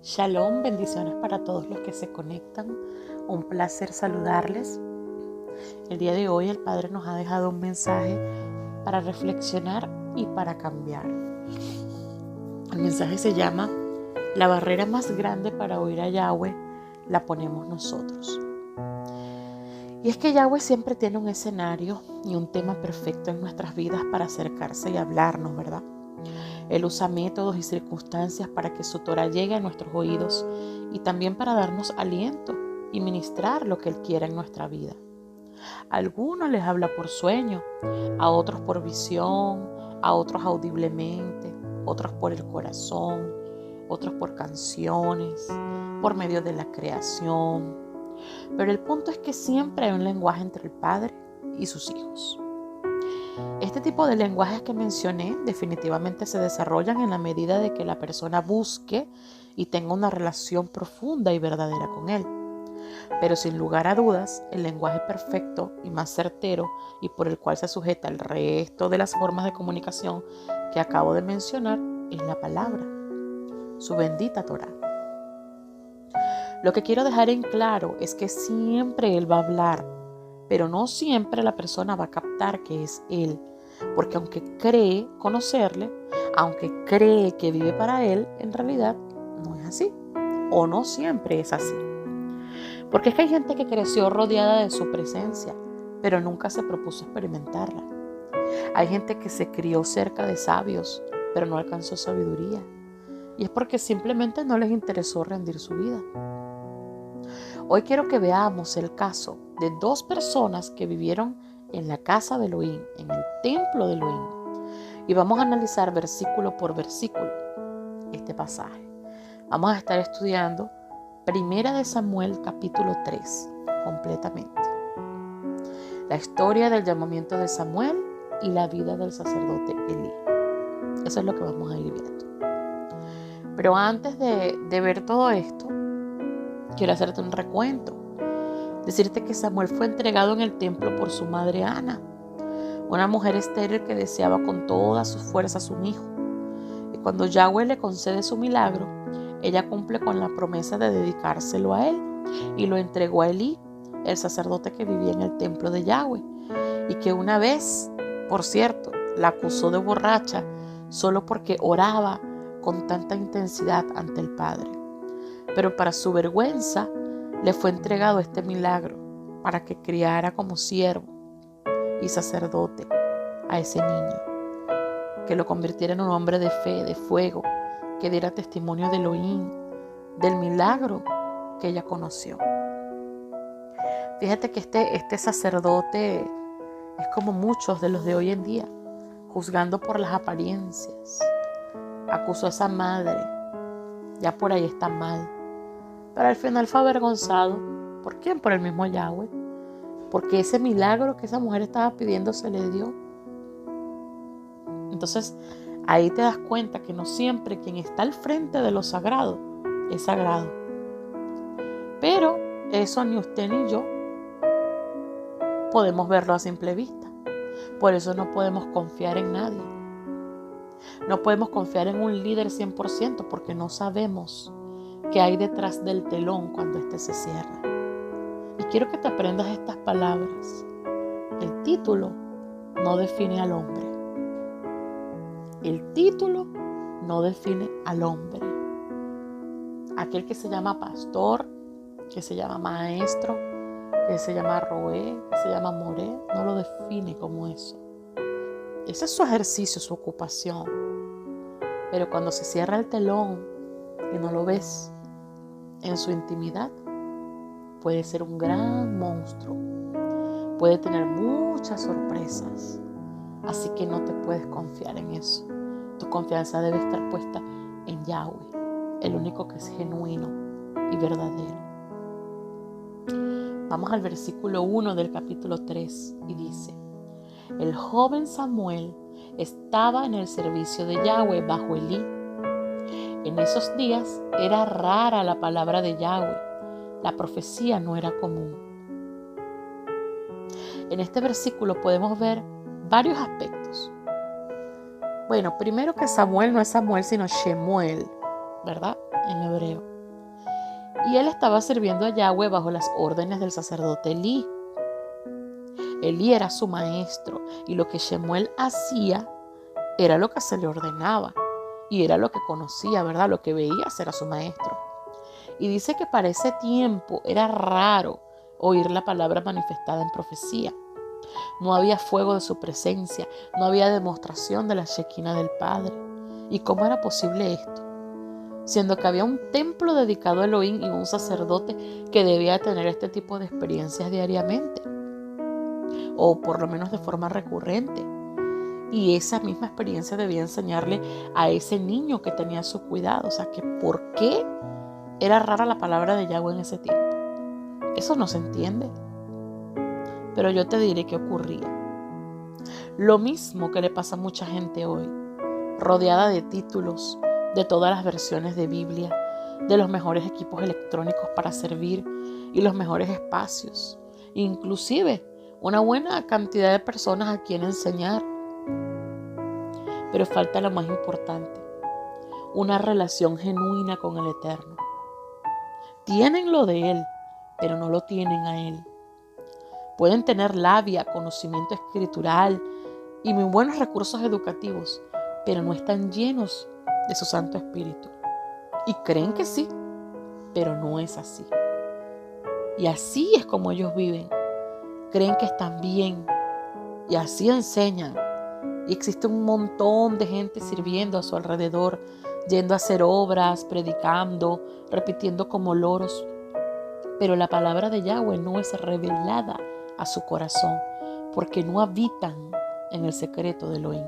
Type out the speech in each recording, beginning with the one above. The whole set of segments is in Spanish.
Shalom, bendiciones para todos los que se conectan. Un placer saludarles. El día de hoy el Padre nos ha dejado un mensaje para reflexionar y para cambiar. El mensaje se llama: la barrera más grande para oír a Yahweh la ponemos nosotros. Y es que Yahweh siempre tiene un escenario y un tema perfecto en nuestras vidas para acercarse y hablarnos, ¿verdad? Él usa métodos y circunstancias para que su Torah llegue a nuestros oídos y también para darnos aliento y ministrar lo que Él quiere en nuestra vida. A algunos les habla por sueño, a otros por visión, a otros audiblemente, otros por el corazón, otros por canciones, por medio de la creación. Pero el punto es que siempre hay un lenguaje entre el Padre y sus hijos. Este tipo de lenguajes que mencioné definitivamente se desarrollan en la medida de que la persona busque y tenga una relación profunda y verdadera con Él. Pero sin lugar a dudas, el lenguaje perfecto y más certero y por el cual se sujeta el resto de las formas de comunicación que acabo de mencionar es la palabra, su bendita Torah. Lo que quiero dejar en claro es que siempre Él va a hablar, pero no siempre la persona va a captar que es Él, porque aunque cree conocerle, aunque cree que vive para Él, en realidad no es así, o no siempre es así. Porque es que hay gente que creció rodeada de su presencia, pero nunca se propuso experimentarla. Hay gente que se crió cerca de sabios, pero no alcanzó sabiduría, y es porque simplemente no les interesó rendir su vida. Hoy quiero que veamos el caso de dos personas que vivieron en la casa de Elohim, en el templo de Elohim. Y vamos a analizar versículo por versículo este pasaje. Vamos a estar estudiando Primera de Samuel capítulo 3 completamente. La historia del llamamiento de Samuel y la vida del sacerdote Elí. Eso es lo que vamos a ir viendo. Pero antes de ver todo esto, quiero hacerte un recuento. Decirte que Samuel fue entregado en el templo por su madre Ana, una mujer estéril que deseaba con todas sus fuerzas un hijo. Y cuando Yahweh le concede su milagro, ella cumple con la promesa de dedicárselo a él y lo entregó a Elí, el sacerdote que vivía en el templo de Yahweh, y que una vez, por cierto, la acusó de borracha solo porque oraba con tanta intensidad ante el Padre. Pero para su vergüenza le fue entregado este milagro para que criara como siervo y sacerdote a ese niño, que lo convirtiera en un hombre de fe, de fuego, que diera testimonio de Elohim, del milagro que ella conoció. Fíjate que este sacerdote es como muchos de los de hoy en día, juzgando por las apariencias. Acusó a esa madre, ya por ahí está mal. Pero al final fue avergonzado. ¿Por quién? Por el mismo Yahweh. Porque ese milagro que esa mujer estaba pidiendo se le dio. Entonces, ahí te das cuenta que no siempre quien está al frente de lo sagrado es sagrado. Pero eso ni usted ni yo podemos verlo a simple vista. Por eso no podemos confiar en nadie. No podemos confiar en un líder 100% porque no sabemos que hay detrás del telón cuando éste se cierra. Y quiero que te aprendas estas palabras. El título no define al hombre. El título no define al hombre. Aquel que se llama pastor, que se llama maestro, que se llama roé, que se llama moré, no lo define como eso. Ese es su ejercicio, su ocupación. Pero cuando se cierra el telón y no lo ves en su intimidad, puede ser un gran monstruo, puede tener muchas sorpresas, así que no te puedes confiar en eso. Tu confianza debe estar puesta en Yahweh, el único que es genuino y verdadero. Vamos al versículo 1 del capítulo 3 y dice: el joven Samuel estaba en el servicio de Yahweh bajo Elí. En esos días era rara la palabra de Yahweh. La profecía no era común. En este versículo podemos ver varios aspectos. Bueno, primero que Samuel no es Samuel, sino Shemuel, ¿verdad? en hebreo. Y él estaba sirviendo a Yahweh bajo las órdenes del sacerdote Elí. Elí era su maestro y lo que Shemuel hacía era lo que se le ordenaba y era lo que conocía, ¿verdad? Lo que veía hacer a su maestro. Y dice que para ese tiempo era raro oír la palabra manifestada en profecía. No había fuego de su presencia, no había demostración de la Shekinah del Padre. ¿Y cómo era posible esto? Siendo que había un templo dedicado a Elohim y un sacerdote que debía tener este tipo de experiencias diariamente, o por lo menos de forma recurrente. Y esa misma experiencia debía enseñarle a ese niño que tenía su cuidado. O sea, que ¿por qué era rara la palabra de Yahweh en ese tiempo? Eso no se entiende. Pero yo te diré qué ocurría. Lo mismo que le pasa a mucha gente hoy, rodeada de títulos, de todas las versiones de Biblia, de los mejores equipos electrónicos para servir y los mejores espacios, inclusive una buena cantidad de personas a quien enseñar. Pero falta lo más importante, una relación genuina con el Eterno. Tienen lo de Él, pero no lo tienen a Él. Pueden tener labia, conocimiento escritural y muy buenos recursos educativos, pero no están llenos de su Santo Espíritu. Y creen que sí, pero no es así. Y así es como ellos viven. Creen que están bien y así enseñan. Y existe un montón de gente sirviendo a su alrededor, yendo a hacer obras, predicando, repitiendo como loros. Pero la palabra de Yahweh no es revelada a su corazón, porque no habitan en el secreto de Elohim.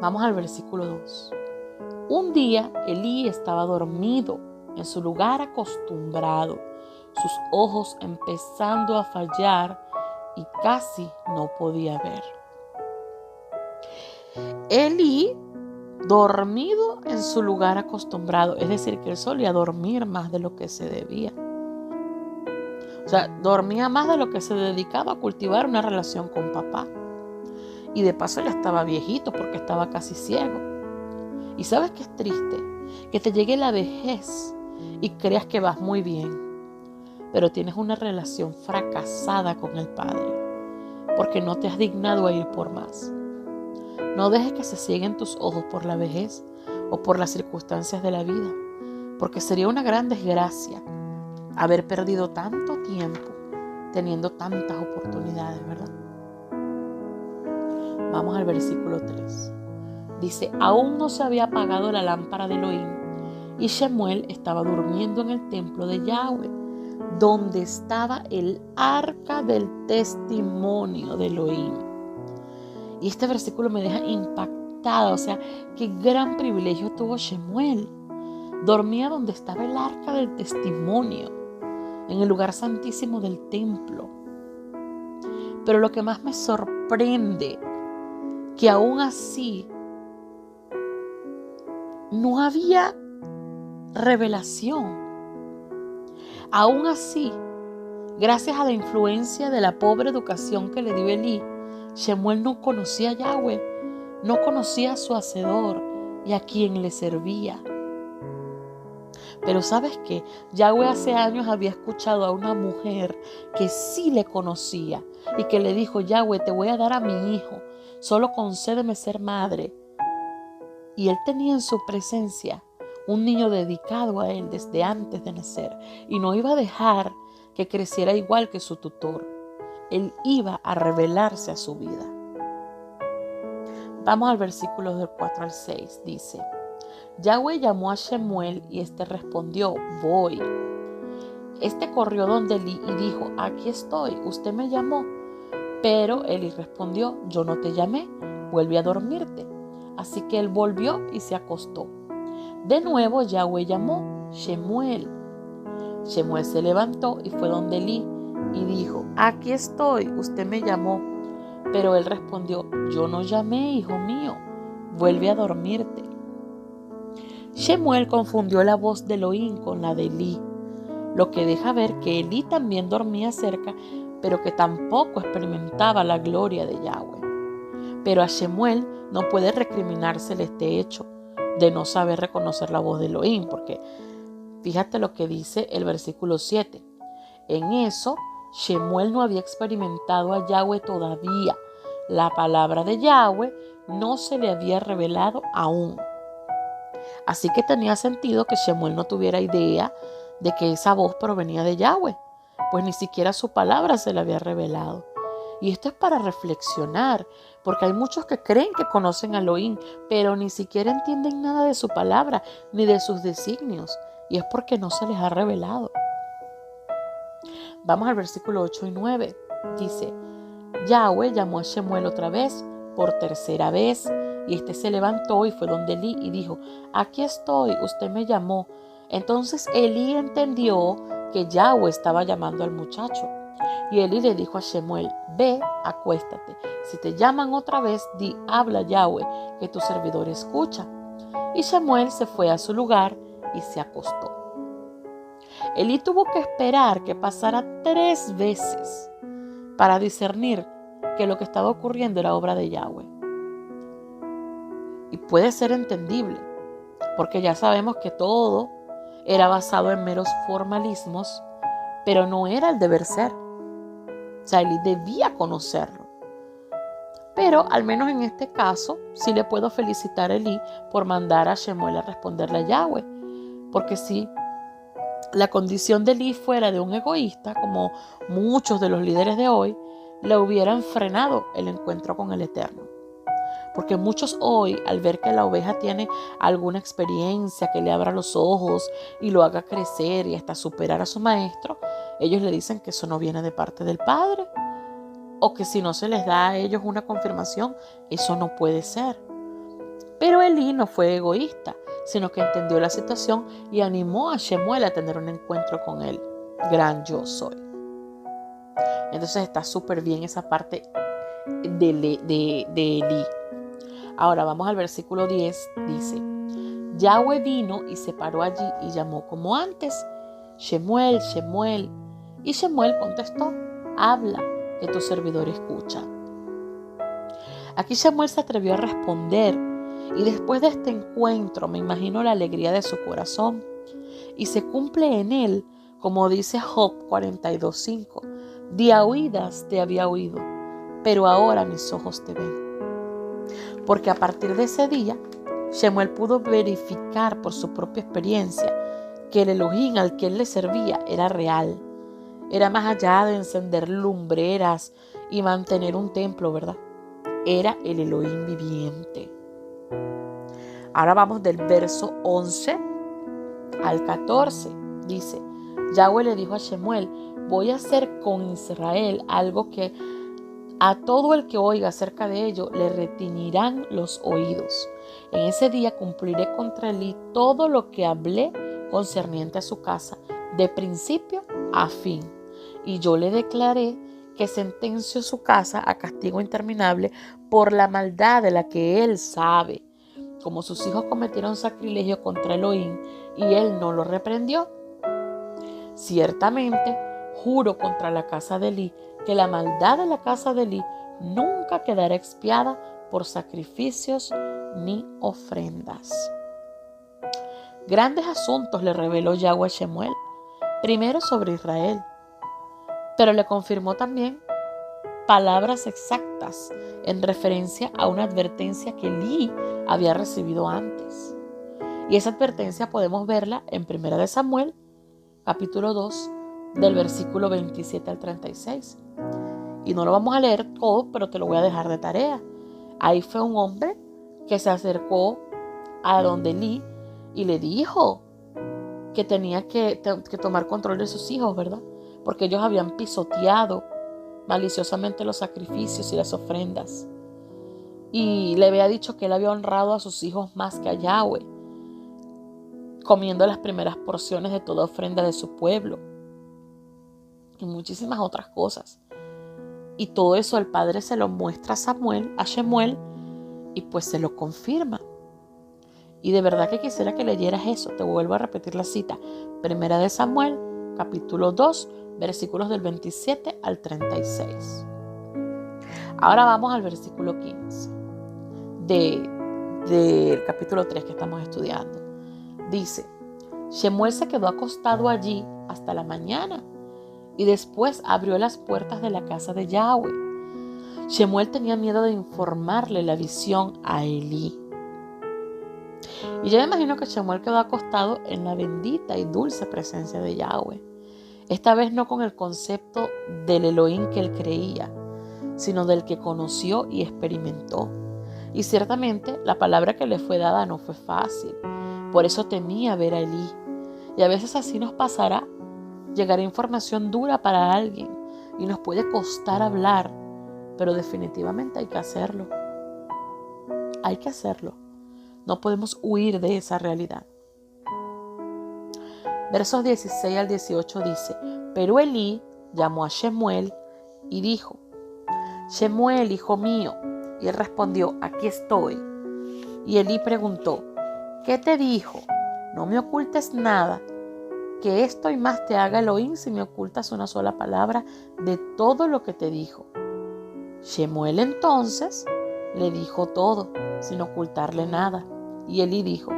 Vamos al versículo 2. Un día Elí estaba dormido en su lugar acostumbrado, sus ojos empezando a fallar y casi no podía ver. Elí dormido en su lugar acostumbrado, es decir, que él solía dormir más de lo que se debía. O sea, dormía más de lo que se dedicaba a cultivar una relación con papá. Y de paso ya estaba viejito porque estaba casi ciego. Y ¿sabes qué es triste? Que te llegue la vejez y creas que vas muy bien, pero tienes una relación fracasada con el Padre, porque no te has dignado a ir por más. No dejes que se cieguen tus ojos por la vejez o por las circunstancias de la vida, porque sería una gran desgracia haber perdido tanto tiempo teniendo tantas oportunidades, ¿verdad? Vamos al versículo 3. Dice, aún no se había apagado la lámpara de Elohim y Shemuel estaba durmiendo en el templo de Yahweh, donde estaba el arca del testimonio de Elohim. Y este versículo me deja impactada, o sea, qué gran privilegio tuvo Shemuel. Dormía donde estaba el arca del testimonio, en el lugar santísimo del templo. Pero lo que más me sorprende, que aún así no había revelación. Aún así, gracias a la influencia de la pobre educación que le dio Elí, Shemuel no conocía a Yahweh, no conocía a su Hacedor y a quien le servía. Pero ¿sabes qué? Yahweh hace años había escuchado a una mujer que sí le conocía y que le dijo, Yahweh, te voy a dar a mi hijo, solo concédeme ser madre. Y él tenía en su presencia un niño dedicado a él desde antes de nacer y no iba a dejar que creciera igual que su tutor. Él iba a revelarse a su vida. Vamos al versículo del 4 al 6. Dice, Yahweh llamó a Shemuel y éste respondió, voy. Este corrió donde Elí y dijo, aquí estoy, usted me llamó. Pero Elí respondió, yo no te llamé, vuelve a dormirte. Así que él volvió y se acostó. De nuevo Yahweh llamó, Shemuel. Shemuel se levantó y fue donde Elí y dijo, aquí estoy, usted me llamó. Pero él respondió, yo no llamé, hijo mío, vuelve a dormirte. Shemuel confundió la voz de Elohim con la de Elí, lo que deja ver que Elí también dormía cerca, pero que tampoco experimentaba la gloria de Yahweh. Pero a Shemuel no puede recriminársele este hecho, de no saber reconocer la voz de Elohim, porque fíjate lo que dice el versículo 7. En eso, Shemuel no había experimentado a Yahweh todavía. La palabra de Yahweh no se le había revelado aún. Así que tenía sentido que Shemuel no tuviera idea de que esa voz provenía de Yahweh, pues ni siquiera su palabra se le había revelado. Y esto es para reflexionar, porque hay muchos que creen que conocen a Elohim, pero ni siquiera entienden nada de su palabra, ni de sus designios, y es porque no se les ha revelado. Vamos al versículo 8 y 9. Dice, Yahweh llamó a Shemuel otra vez, por tercera vez, y este se levantó y fue donde Elí y dijo, aquí estoy, usted me llamó. Entonces Elí entendió que Yahweh estaba llamando al muchacho. Y Elí le dijo a Shemuel, ve, acuéstate. Si te llaman otra vez, di, habla Yahweh, que tu servidor escucha. Y Shemuel se fue a su lugar y se acostó. Elí tuvo que esperar que pasara 3 veces para discernir que lo que estaba ocurriendo era obra de Yahweh. Y puede ser entendible, porque ya sabemos que todo era basado en meros formalismos, pero no era el deber ser. O sea, Elí debía conocerlo. Pero al menos en este caso, sí le puedo felicitar a Elí por mandar a Shemuel a responderle a Yahweh. Porque si la condición de Elí fuera de un egoísta, como muchos de los líderes de hoy, le hubieran frenado el encuentro con el Eterno. Porque muchos hoy, al ver que la oveja tiene alguna experiencia que le abra los ojos y lo haga crecer y hasta superar a su maestro, ellos le dicen que eso no viene de parte del Padre, o que si no se les da a ellos una confirmación, eso no puede ser. Pero Elí no fue egoísta, sino que entendió la situación y animó a Shemuel a tener un encuentro con él. Gran yo soy. Entonces está súper bien esa parte de Elí. Ahora vamos al versículo 10. Dice, Yahweh vino y se paró allí y llamó como antes, Shemuel, Shemuel. Y Shemuel contestó, habla, que tu servidor escucha. Aquí Shemuel se atrevió a responder y después de este encuentro me imagino la alegría de su corazón y se cumple en él, como dice Job 42:5, de a oídas te había oído, pero ahora mis ojos te ven. Porque a partir de ese día, Shemuel pudo verificar por su propia experiencia que el Elohim al que él le servía era real. Era más allá de encender lumbreras y mantener un templo, ¿verdad? Era el Elohim viviente. Ahora vamos del verso 11 al 14. Dice, Yahweh le dijo a Shemuel, voy a hacer con Israel algo que a todo el que oiga acerca de ello le retiñirán los oídos. En ese día cumpliré contra Elí todo lo que hablé concerniente a su casa, de principio a fin. Y yo le declaré que sentenció su casa a castigo interminable por la maldad de la que él sabe. Como sus hijos cometieron sacrilegio contra Elohim y él no lo reprendió. Ciertamente, juro contra la casa de Elí que la maldad de la casa de Elí nunca quedará expiada por sacrificios ni ofrendas. Grandes asuntos le reveló Yahweh a Shemuel, primero sobre Israel, pero le confirmó también palabras exactas en referencia a una advertencia que Elí había recibido antes. Y esa advertencia podemos verla en 1 Samuel, capítulo 2, del versículo 27 al 36. Y no lo vamos a leer todo, pero te lo voy a dejar de tarea. Ahí fue un hombre que se acercó a donde Elí y le dijo que tenía que tomar control de sus hijos, ¿verdad? Porque ellos habían pisoteado maliciosamente los sacrificios y las ofrendas. Y le había dicho que él había honrado a sus hijos más que a Yahweh, comiendo las primeras porciones de toda ofrenda de su pueblo y muchísimas otras cosas. Y todo eso el padre se lo muestra a Shemuel, y pues se lo confirma. Y de verdad que quisiera que leyeras eso. Te vuelvo a repetir la cita. 1 Samuel, capítulo 2, versículos del 27 al 36. Ahora vamos al versículo 15 de del capítulo 3 que estamos estudiando. Dice, Shemuel se quedó acostado allí hasta la mañana y después abrió las puertas de la casa de Yahweh. Shemuel tenía miedo de informarle la visión a Elí. Y yo me imagino que Shemuel quedó acostado en la bendita y dulce presencia de Yahweh. Esta vez no con el concepto del Elohim que él creía, sino del que conoció y experimentó. Y ciertamente la palabra que le fue dada no fue fácil. Por eso temía ver a Elí. Y a veces así nos pasará. Llegará información dura para alguien y nos puede costar hablar, pero definitivamente hay que hacerlo. Hay que hacerlo. No podemos huir de esa realidad. Versos 16 al 18 dice, pero Elí llamó a Shemuel y dijo, Shemuel, hijo mío. Y él respondió, aquí estoy. Y Elí preguntó, ¿qué te dijo? No me ocultes nada, que esto y más te haga Elohim si me ocultas una sola palabra de todo lo que te dijo. Shemuel entonces le dijo todo, sin ocultarle nada. Y Elí dijo,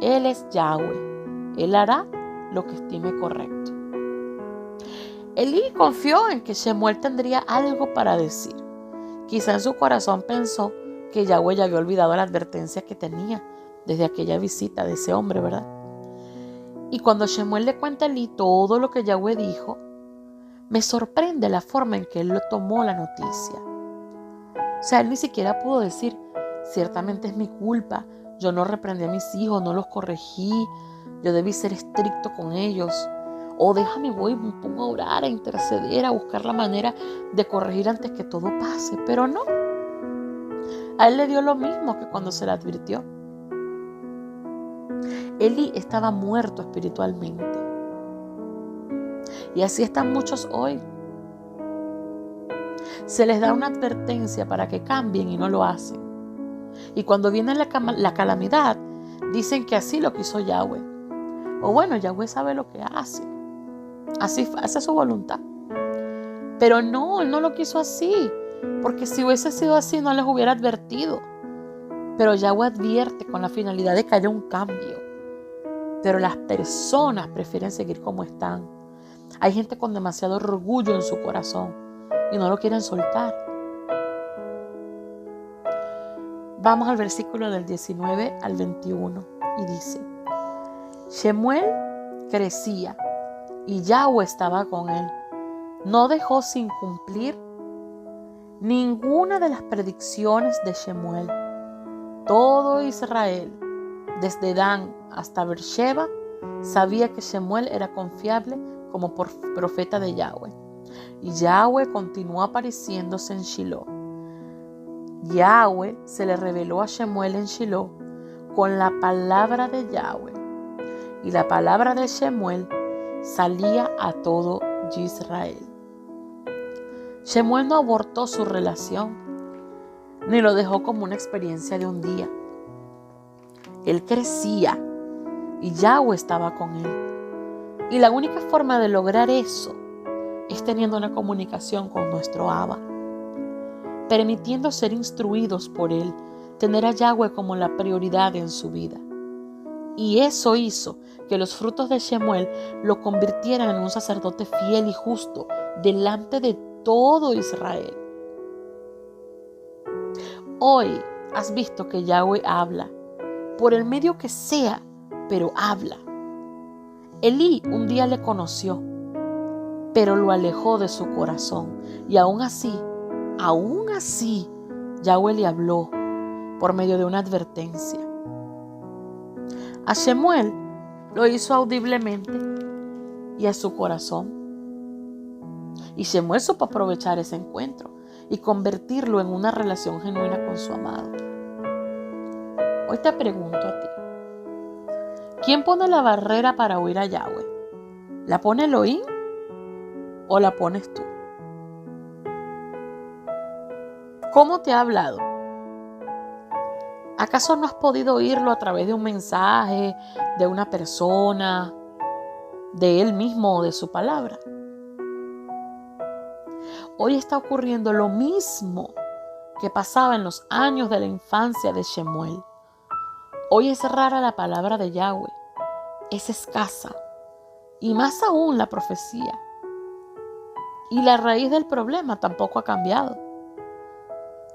Él es Yahweh, Él hará lo que estime correcto. Elí confió en que Shemuel tendría algo para decir. Quizá en su corazón pensó que Yahweh ya había olvidado la advertencia que tenía desde aquella visita de ese hombre, ¿verdad? Y cuando Shemuel le cuenta a Elí todo lo que Yahweh dijo, me sorprende la forma en que él lo tomó la noticia. O sea, él ni siquiera pudo decir, ciertamente es mi culpa, yo no reprendí a mis hijos, no los corregí, yo debí ser estricto con ellos. O déjame, voy, me pongo a orar, a interceder, a buscar la manera de corregir antes que todo pase. Pero no, a él le dio lo mismo que cuando se le advirtió. Elí estaba muerto espiritualmente. Y así están muchos hoy. Se les da una advertencia para que cambien y no lo hacen. Y cuando viene la calamidad, dicen que así lo quiso Yahweh. O bueno, Yahweh sabe lo que hace. Así hace su voluntad. Pero no, él no lo quiso así. Porque si hubiese sido así, no les hubiera advertido. Pero Yahweh advierte con la finalidad de que haya un cambio. Pero las personas prefieren seguir como están. Hay gente con demasiado orgullo en su corazón y no lo quieren soltar. Vamos al versículo del 19 al 21 y dice, Shemuel crecía y Yahweh estaba con él. No dejó sin cumplir ninguna de las predicciones de Shemuel. Todo Israel, desde Dan hasta Beersheba, sabía que Shemuel era confiable como profeta de Yahweh. Y Yahweh continuó apareciéndose en Shiloh. Yahweh se le reveló a Shemuel en Shiloh con la palabra de Yahweh. Y la palabra de Shemuel salía a todo Israel. Shemuel no abortó su relación, ni lo dejó como una experiencia de un día. Él crecía y Yahweh estaba con él. Y la única forma de lograr eso es teniendo una comunicación con nuestro Abba, permitiendo ser instruidos por Él, tener a Yahweh como la prioridad en su vida. Y eso hizo que los frutos de Shemuel lo convirtieran en un sacerdote fiel y justo delante de todo Israel. Hoy has visto que Yahweh habla, por el medio que sea, pero habla. Elí un día le conoció, pero lo alejó de su corazón. Y aún así, Yahweh le habló por medio de una advertencia. A Shemuel lo hizo audiblemente y a su corazón. Y Shemuel supo aprovechar ese encuentro y convertirlo en una relación genuina con su amado. Hoy te pregunto a ti, ¿quién pone la barrera para oír a Yahweh? ¿La pone Elohim o la pones tú? ¿Cómo te ha hablado? ¿Acaso no has podido oírlo a través de un mensaje, de una persona, de él mismo o de su palabra? Hoy está ocurriendo lo mismo que pasaba en los años de la infancia de Shemuel. Hoy es rara la palabra de Yahweh, es escasa, y más aún la profecía. Y la raíz del problema tampoco ha cambiado.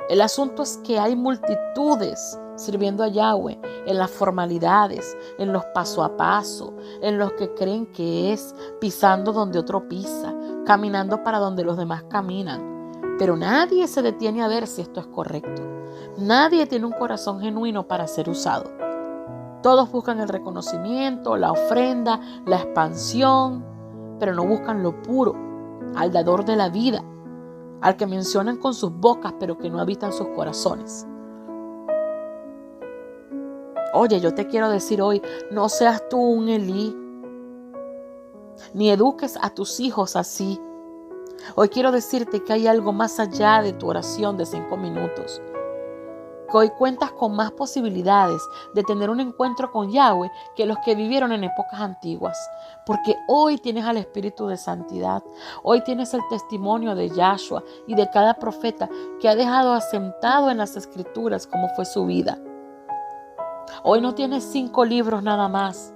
El asunto es que hay multitudes sirviendo a Yahweh en las formalidades, en los paso a paso, en los que creen que es pisando donde otro pisa, caminando para donde los demás caminan. Pero nadie se detiene a ver si esto es correcto. Nadie tiene un corazón genuino para ser usado. Todos buscan el reconocimiento, la ofrenda, la expansión, pero no buscan lo puro, al dador de la vida, al que mencionan con sus bocas, pero que no habitan sus corazones. Oye, yo te quiero decir hoy, no seas tú un Elí, ni eduques a tus hijos así. Hoy quiero decirte que hay algo más allá de tu oración de 5 minutos. Que hoy cuentas con más posibilidades de tener un encuentro con Yahweh que los que vivieron en épocas antiguas. Porque hoy tienes al Espíritu de Santidad. Hoy tienes el testimonio de Yahshua y de cada profeta que ha dejado asentado en las Escrituras cómo fue su vida. Hoy no tienes 5 libros nada más.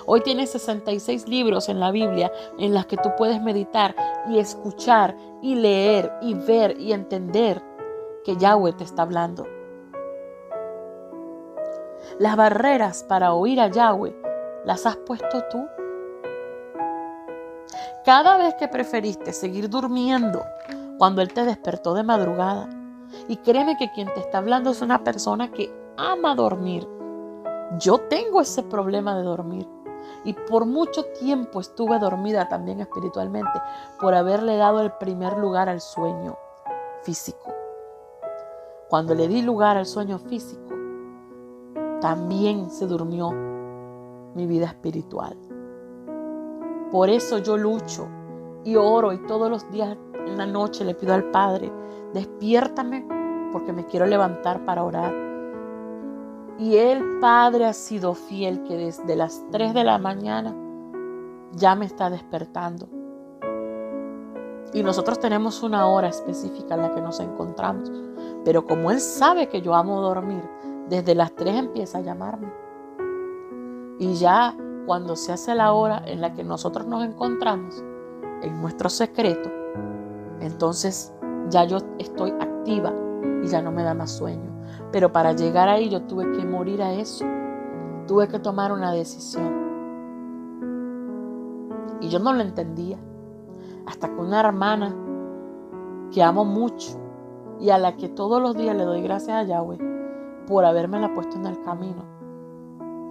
Hoy tienes 66 libros en la Biblia en las que tú puedes meditar y escuchar y leer y ver y entender que Yahweh te está hablando. Las barreras para oír a Yahweh las has puesto tú. Cada vez que preferiste seguir durmiendo cuando Él te despertó de madrugada. Y créeme que quien te está hablando es una persona que ama dormir. Yo tengo ese problema de dormir. Y por mucho tiempo estuve dormida también espiritualmente por haberle dado el primer lugar al sueño físico. Cuando le di lugar al sueño físico, también se durmió mi vida espiritual. Por eso yo lucho y oro y todos los días en la noche le pido al Padre, despiértame porque me quiero levantar para orar. Y el Padre ha sido fiel que desde las 3 de la mañana ya me está despertando. Y nosotros tenemos una hora específica en la que nos encontramos. Pero como Él sabe que yo amo dormir, desde las 3 empieza a llamarme. Y ya cuando se hace la hora en la que nosotros nos encontramos, en nuestro secreto, entonces ya yo estoy activa y ya no me da más sueño. Pero para llegar ahí yo tuve que morir a eso. Tuve que tomar una decisión. Y yo no lo entendía. Hasta que una hermana que amo mucho y a la que todos los días le doy gracias a Yahweh por habérmela puesto en el camino,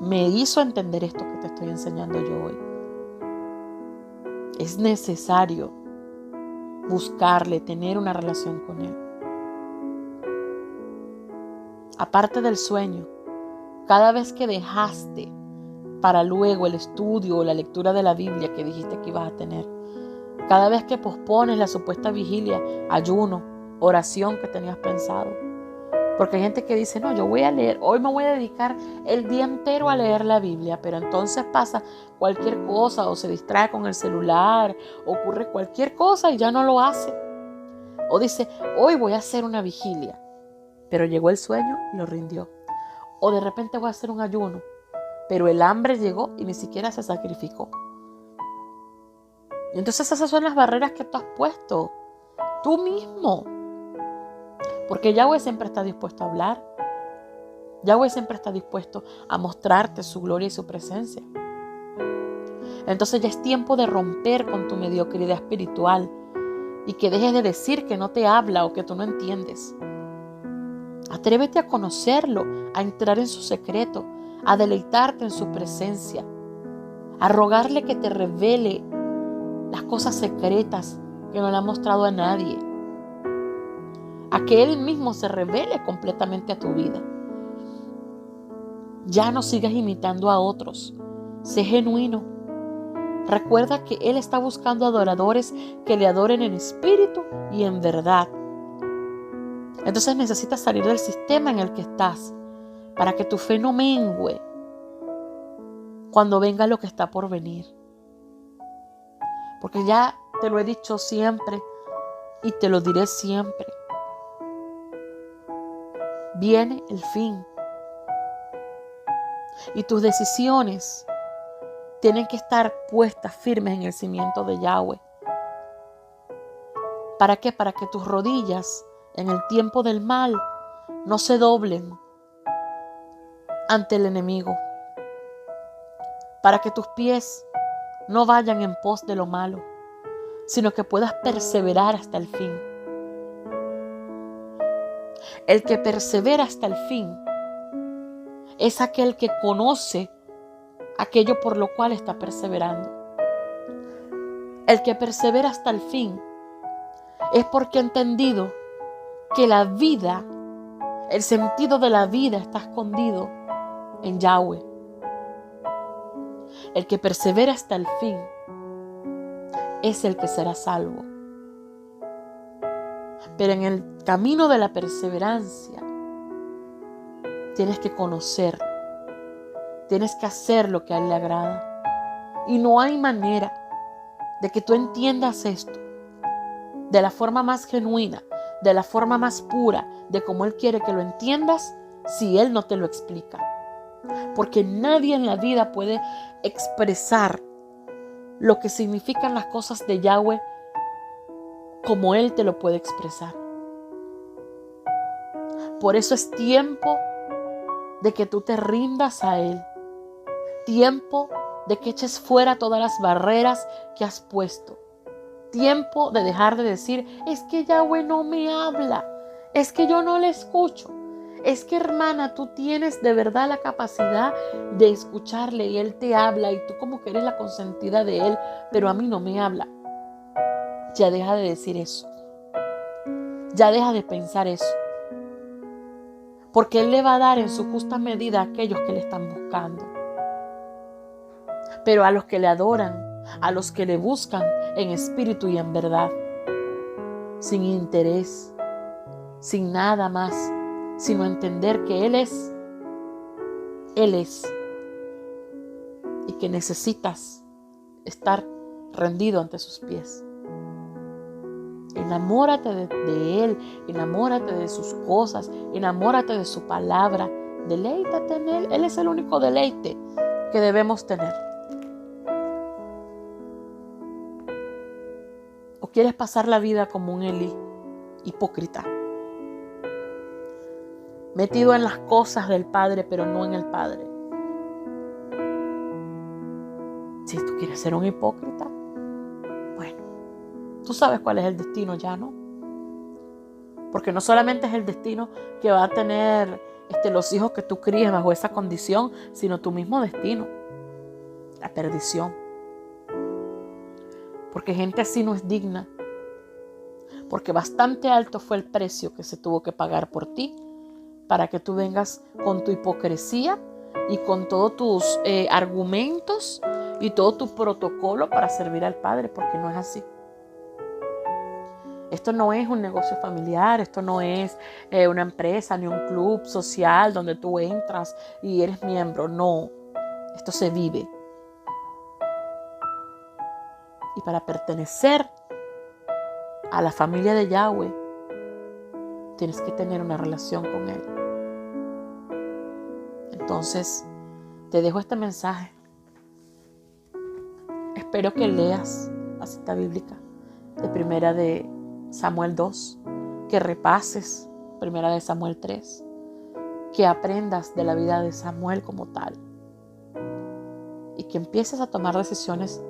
me hizo entender esto que te estoy enseñando yo hoy. Es necesario buscarle, tener una relación con Él. Aparte del sueño, cada vez que dejaste para luego el estudio o la lectura de la Biblia que dijiste que ibas a tener, cada vez que pospones la supuesta vigilia, ayuno, oración que tenías pensado. Porque hay gente que dice, no, yo voy a leer, hoy me voy a dedicar el día entero a leer la Biblia, pero entonces pasa cualquier cosa o se distrae con el celular, ocurre cualquier cosa y ya no lo hace. O dice, hoy voy a hacer una vigilia, pero llegó el sueño y lo rindió. O de repente voy a hacer un ayuno, pero el hambre llegó y ni siquiera se sacrificó. Y entonces esas son las barreras que tú has puesto, tú mismo. Porque Yahweh siempre está dispuesto a hablar. Yahweh siempre está dispuesto a mostrarte su gloria y su presencia. Entonces ya es tiempo de romper con tu mediocridad espiritual y que dejes de decir que no te habla o que tú no entiendes. Atrévete a conocerlo, a entrar en su secreto, a deleitarte en su presencia, a rogarle que te revele las cosas secretas que no le ha mostrado a nadie, a que Él mismo se revele completamente a tu vida. Ya no sigas imitando a otros, sé genuino. Recuerda que Él está buscando adoradores que le adoren en espíritu y en verdad. Entonces necesitas salir del sistema en el que estás para que tu fe no mengüe cuando venga lo que está por venir. Porque ya te lo he dicho siempre y te lo diré siempre. Viene el fin. Y tus decisiones tienen que estar puestas firmes en el cimiento de Yahweh. ¿Para qué? Para que tus rodillas en el tiempo del mal no se doblen ante el enemigo. Para que tus pies no vayan en pos de lo malo, sino que puedas perseverar hasta el fin. El que persevera hasta el fin es aquel que conoce aquello por lo cual está perseverando. El que persevera hasta el fin es porque ha entendido que la vida, el sentido de la vida está escondido en Yahweh. El que persevera hasta el fin es el que será salvo. Pero en el camino de la perseverancia tienes que conocer, tienes que hacer lo que a Él le agrada. Y no hay manera de que tú entiendas esto de la forma más genuina, de la forma más pura, de cómo Él quiere que lo entiendas, si Él no te lo explica. Porque nadie en la vida puede expresar lo que significan las cosas de Yahweh como Él te lo puede expresar. Por eso es tiempo de que tú te rindas a Él. Tiempo de que eches fuera todas las barreras que has puesto. Tiempo de dejar de decir, es que Yahweh no me habla, es que yo no le escucho. Es que, hermana, tú tienes de verdad la capacidad de escucharle y Él te habla y tú como que eres la consentida de Él, pero a mí no me habla. Ya deja de decir eso. Ya deja de pensar eso. Porque Él le va a dar en su justa medida a aquellos que le están buscando. Pero a los que le adoran, a los que le buscan en espíritu y en verdad, sin interés, sin nada más, sino entender que Él es, y que necesitas estar rendido ante sus pies. Enamórate de Él, enamórate de sus cosas, enamórate de su palabra, deleítate en Él. Él es el único deleite que debemos tener. ¿O quieres pasar la vida como un Elí, hipócrita, metido en las cosas del Padre, pero no en el Padre? Si tú quieres ser un hipócrita, bueno, tú sabes cuál es el destino ya, ¿no? Porque no solamente es el destino que va a tener los hijos que tú críes bajo esa condición, sino tu mismo destino, la perdición. Porque gente así no es digna. Porque bastante alto fue el precio que se tuvo que pagar por ti para que tú vengas con tu hipocresía y con todos tus argumentos y todo tu protocolo para servir al Padre, porque no es así. Esto no es un negocio familiar, esto no es una empresa ni un club social donde tú entras y eres miembro. No, esto se vive. Y para pertenecer a la familia de Yahweh, tienes que tener una relación con Él. Entonces, te dejo este mensaje. Espero que leas la cita bíblica de Primera de Samuel 2, que repases Primera de Samuel 3, que aprendas de la vida de Samuel como tal y que empieces a tomar decisiones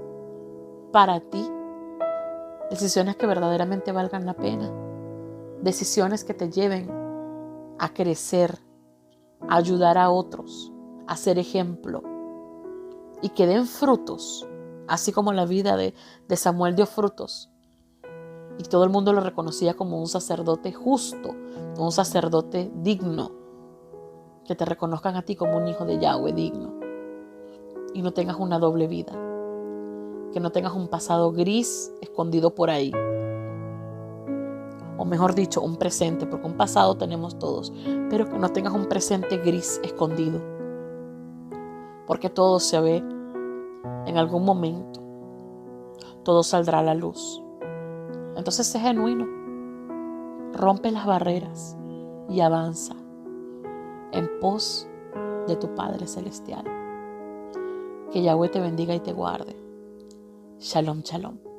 para ti, decisiones que verdaderamente valgan la pena, decisiones que te lleven a crecer, a ayudar a otros, a ser ejemplo y que den frutos, así como la vida de Samuel dio frutos y todo el mundo lo reconocía como un sacerdote justo, un sacerdote digno, que te reconozcan a ti como un hijo de Yahweh digno y no tengas una doble vida. Que no tengas un pasado gris escondido por ahí. O mejor dicho, un presente, porque un pasado tenemos todos. Pero que no tengas un presente gris escondido. Porque todo se ve en algún momento. Todo saldrá a la luz. Entonces sé genuino. Rompe las barreras y avanza en pos de tu Padre Celestial. Que Yahweh te bendiga y te guarde. Shalom, shalom.